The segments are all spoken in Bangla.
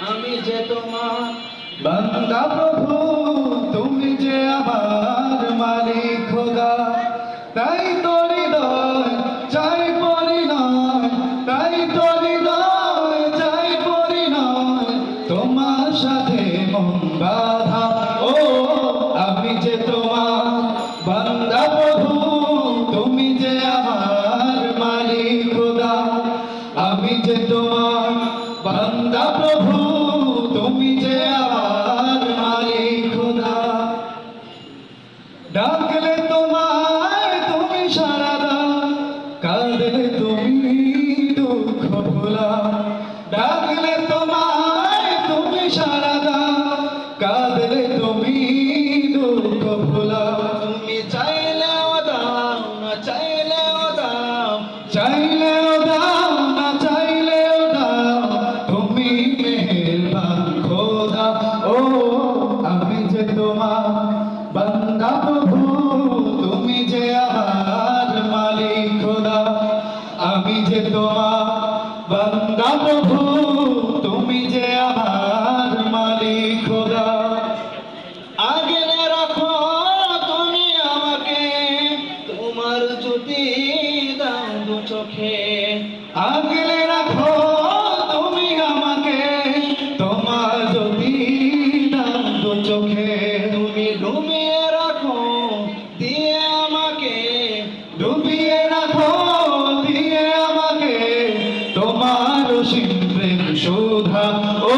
আমি যে তোমার বান্দা প্রভু, তুমি যে আমার মালিক খোদা, তাই তো হৃদয় চাই পরিণয়, তাই তো হৃদয় চাই পরিণয়, তোমার সাথে মন বাঁধা। ও আমি যে তোমার বান্দা প্রভু, তুমি যে আমার মালিক খোদা, আমি যে তোমার বান্দা প্রভু, তুমি যে আমার মালিক খোদা। ডাকলে তোমায় তুমি সাড়া দাও, কাঁদলে তুমি দুঃখ ভোলাও। ডাকলে তোমায় তুমি সাড়া দাও, কাঁদলে তুমি দুঃখ ভোলাও। তুমি চাইলেও দাও না চাইলেও দাও, চাইলেও দাও না চাইলেও দাও, তুমি মেহেরবান খোদা। ও আমি যে তোমার বান্দা প্রভু, তুমি যে আমার মালিক খোদা, আমি যে তোমার বান্দা প্রভু, তুমি যে আমার মালিক খোদা। আগলে রাখো তুমি আমাকে, তোমার জ্যোতি দাও দু চোখে। আগলে রাখো তুমি আমাকে, তোমার যদি দাও দু চোখে। তুমি ডুবিয়ে রাখো দিয়ে আমাকে, ডুবিয়ে রাখো দিয়ে আমাকে, তোমার অসীম প্রেম সুধা। ও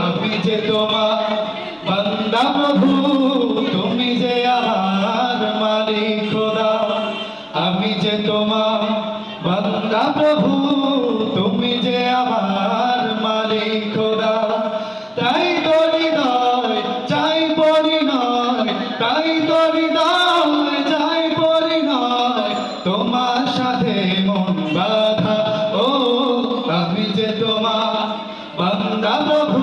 আমি যে তোমার বান্দা প্রভু, তুমি যে আমার মালিক খোদা, আমি যে তোমার বান্দা প্রভু, তুমি যে আমার মালিক খোদা। তাই তো হৃদয় চাই পরিণয়, তাই তো হৃদয় চাই পরিণয়, তোমার সাথে মন বাঁধা। ও আমি যে তোমার বান্দা প্রভু,